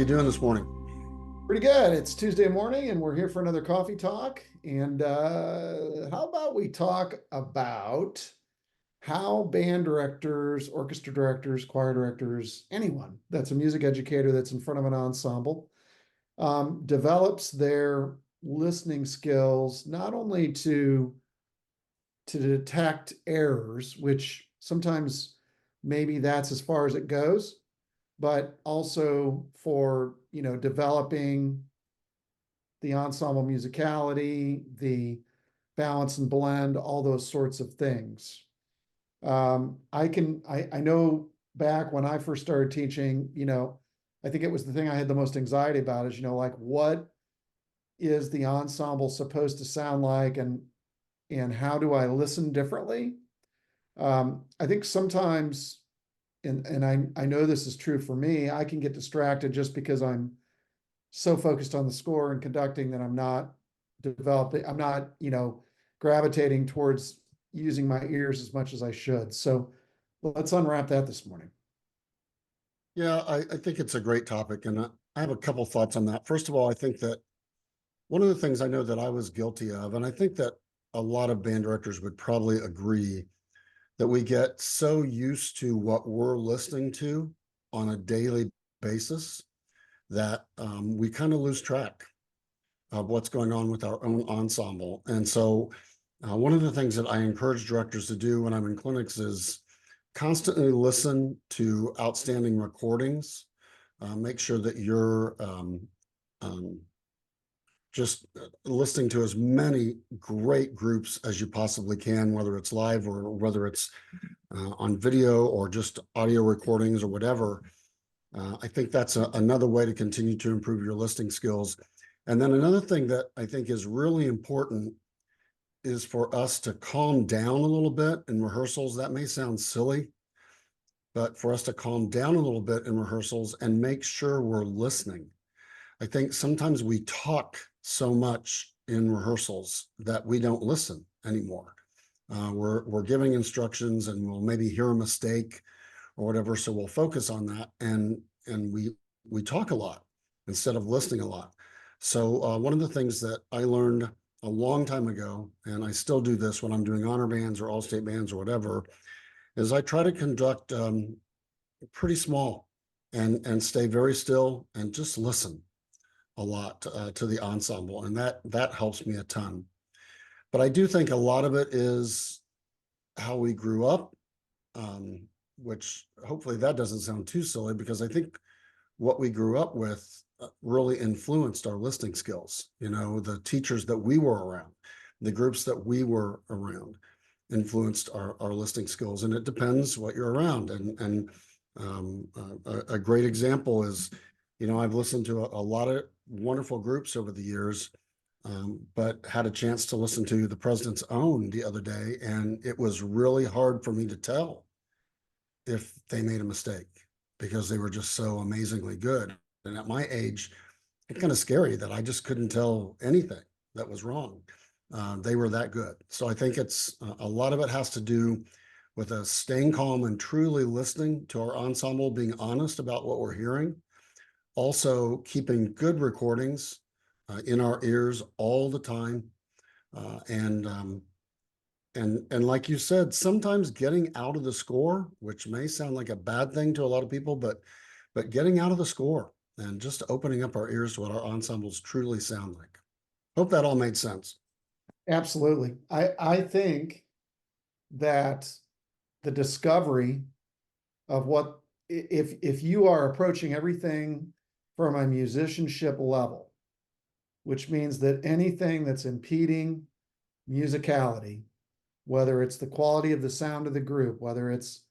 you doing this morning? Pretty good. It's Tuesday morning and we're here for another coffee talk. And how about we talk about how band directors, orchestra directors, choir directors, anyone that's a music educator that's in front of an ensemble, develops their listening skills, not only to detect errors, which sometimes maybe that's as far as it goes, but also for, developing the ensemble musicality, the balance and blend, all those sorts of things. I know back when I first started teaching, I think it was the thing I had the most anxiety about is, like what is the ensemble supposed to sound like, and how do I listen differently? I think sometimes, and I know this is true for me, I can get distracted just because I'm so focused on the score and conducting that I'm not, gravitating towards using my ears as much as I should. So let's unwrap that this morning. Yeah, I think it's a great topic, and I have a couple thoughts on that. First of all, I think that one of the things I know that I was guilty of, and I think that a lot of band directors would probably agree, that we get so used to what we're listening to on a daily basis that we kind of lose track of what's going on with our own ensemble. And so one of the things that I encourage directors to do when I'm in clinics is constantly listen to outstanding recordings. Make sure that you're just listening to as many great groups as you possibly can, whether it's live or whether it's on video or just audio recordings or whatever. I think that's another way to continue to improve your listening skills. And then another thing that I think is really important is for us to calm down a little bit in rehearsals. That may sound silly, but for us to calm down a little bit in rehearsals and make sure we're listening. I think sometimes we talk so much in rehearsals that we don't listen anymore. We're giving instructions and we'll maybe hear a mistake or whatever, so we'll focus on that, and we talk a lot instead of listening a lot. So one of the things that I learned a long time ago, and I still do this when I'm doing honor bands or all-state bands or whatever, is I try to conduct pretty small and stay very still and just listen a lot to the ensemble, and that helps me a ton. But I do think a lot of it is how we grew up, which hopefully that doesn't sound too silly, because I think what we grew up with really influenced our listening skills. The teachers that we were around, the groups that we were around influenced our listening skills, and it depends what you're around. And a great example is, I've listened to a lot of wonderful groups over the years, but had a chance to listen to the President's Own the other day, and it was really hard for me to tell if they made a mistake because they were just so amazingly good. And at my age, it's kind of scary that I just couldn't tell anything that was wrong. They were that good. So I think it's a lot of it has to do with us staying calm and truly listening to our ensemble, being honest about what we're hearing, also keeping good recordings in our ears all the time, and like you said, sometimes getting out of the score, which may sound like a bad thing to a lot of people, but getting out of the score and just opening up our ears to what our ensembles truly sound like. Hope that all made sense. Absolutely. I think that the discovery of what, if you are approaching everything from a musicianship level, which means that anything that's impeding musicality, whether it's the quality of the sound of the group, whether it's,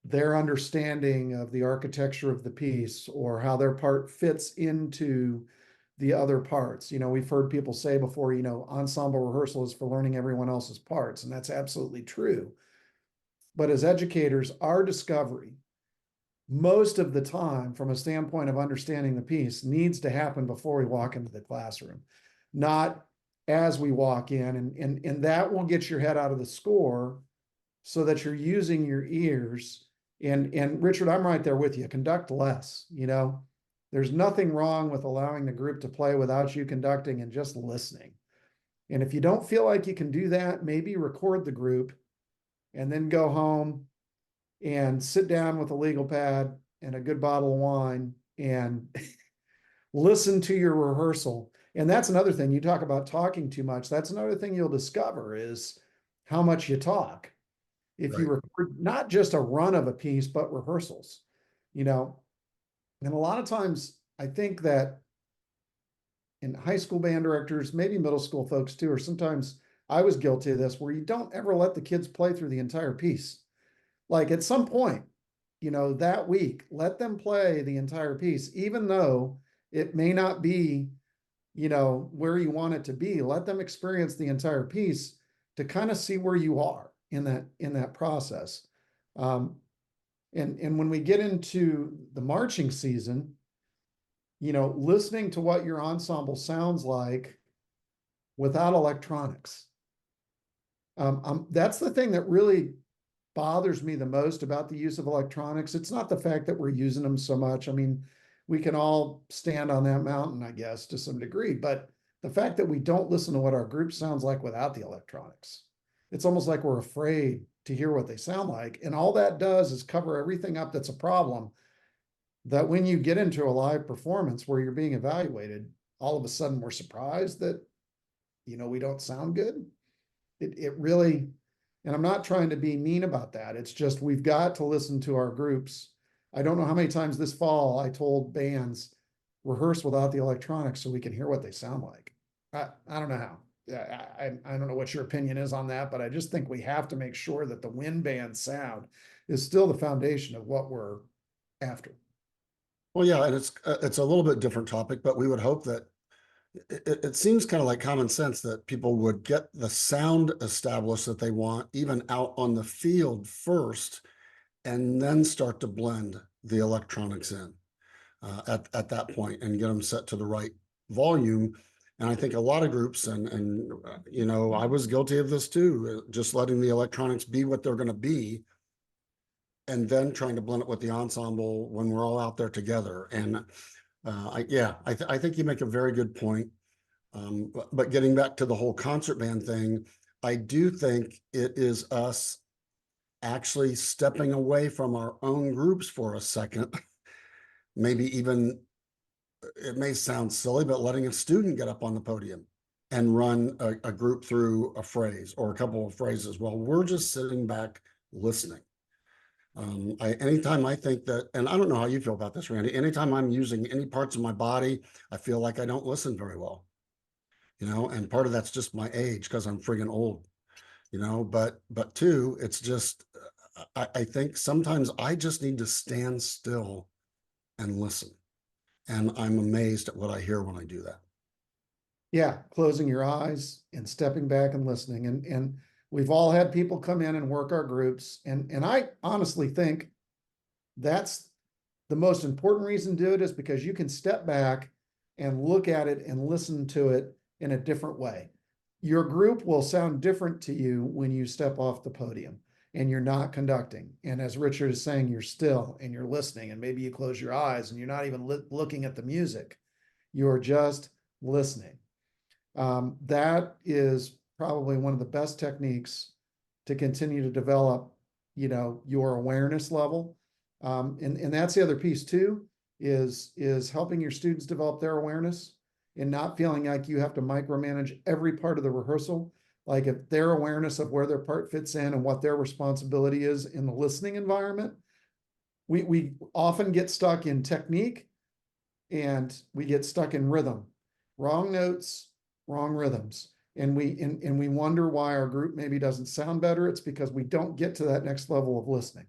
their understanding of the architecture of the piece or how their part fits into the other parts. We've heard people say before, ensemble rehearsal is for learning everyone else's parts, and that's absolutely true. But as educators, our discovery, most of the time, from a standpoint of understanding the piece, needs to happen before we walk into the classroom, not as we walk in. And that will get your head out of the score so that you're using your ears And Richard, I'm right there with you. Conduct less, you know. There's nothing wrong with allowing the group to play without you conducting and just listening. And if you don't feel like you can do that, maybe record the group and then go home and sit down with a legal pad and a good bottle of wine and listen to your rehearsal. And that's another thing. You talk about talking too much. That's another thing you'll discover is how much you talk. If you Right. record not just a run of a piece, but rehearsals, you know. And a lot of times I think that in high school band directors, maybe middle school folks too, or sometimes I was guilty of this, where you don't ever let the kids play through the entire piece. Like at some point, you know, that week, let them play the entire piece, even though it may not be, you know, where you want it to be. Let them experience the entire piece to kind of see where you are in that process. Um, and when we get into the marching season, you know, listening to what your ensemble sounds like without electronics. That's the thing that really bothers me the most about the use of electronics. It's not the fact that we're using them so much. I mean, we can all stand on that mountain, I guess, to some degree, but the fact that we don't listen to what our group sounds like without the electronics, it's almost like we're afraid to hear what they sound like. And all that does is cover everything up that's a problem that when you get into a live performance where you're being evaluated, all of a sudden we're surprised that, you know, we don't sound good. It really, and I'm not trying to be mean about that. It's just we've got to listen to our groups. I don't know how many times this fall I told bands rehearse without the electronics so we can hear what they sound like. I don't know how. I don't know what your opinion is on that, but I just think we have to make sure that the wind band sound is still the foundation of what we're after. Well, yeah, and it's a little bit different topic, but we would hope that it seems kind of like common sense that people would get the sound established that they want, even out on the field first, and then start to blend the electronics in at that point and get them set to the right volume. And I think a lot of groups, and you know, I was guilty of this too, just letting the electronics be what they're going to be, and then trying to blend it with the ensemble when we're all out there together. And I think you make a very good point. But getting back to the whole concert band thing, I do think it is us actually stepping away from our own groups for a second. Maybe even, it may sound silly, but letting a student get up on the podium and run a group through a phrase or a couple of phrases while we're just sitting back listening. Anytime I think that, and I don't know how you feel about this, Randy, anytime I'm using any parts of my body, I feel like I don't listen very well, you know, and part of that's just my age because I'm friggin' old, you know, but two, it's just, I think sometimes I just need to stand still and listen. And I'm amazed at what I hear when I do that. Yeah, closing your eyes and stepping back and listening. And we've all had people come in and work our groups. And I honestly think that's the most important reason to do it is because you can step back and look at it and listen to it in a different way. Your group will sound different to you when you step off the podium and you're not conducting. And as Richard is saying, you're still and you're listening, and maybe you close your eyes and you're not even looking at the music. You're just listening. That is probably one of the best techniques to continue to develop, you know, your awareness level. And that's the other piece too, is helping your students develop their awareness and not feeling like you have to micromanage every part of the rehearsal. Like if their awareness of where their part fits in and what their responsibility is in the listening environment, we often get stuck in technique and we get stuck in rhythm, wrong notes, wrong rhythms. And we wonder why our group maybe doesn't sound better. It's because we don't get to that next level of listening.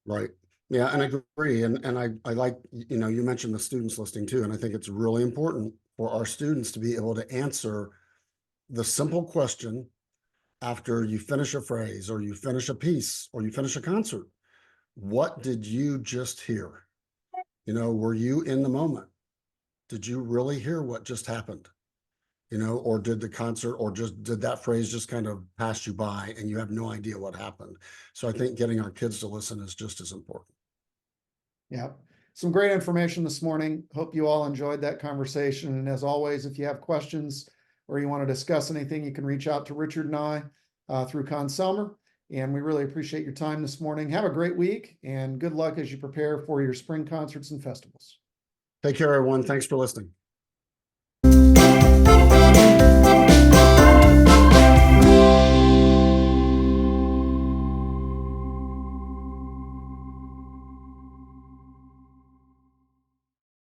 Right. Yeah, and I agree. And I like, you know, you mentioned the students listening too. And I think it's really important for our students to be able to answer the simple question after you finish a phrase or you finish a piece or you finish a concert. What did you just hear? You know, were you in the moment? Did you really hear what just happened? or did the concert, or just did that phrase just kind of pass you by and you have no idea what happened? So I think getting our kids to listen is just as important. Yeah. Some great information this morning. Hope you all enjoyed that conversation. And as always, if you have questions or you want to discuss anything, you can reach out to Richard and I through Conselmer. And we really appreciate your time this morning. Have a great week and good luck as you prepare for your spring concerts and festivals. Take care, everyone. Thanks for listening.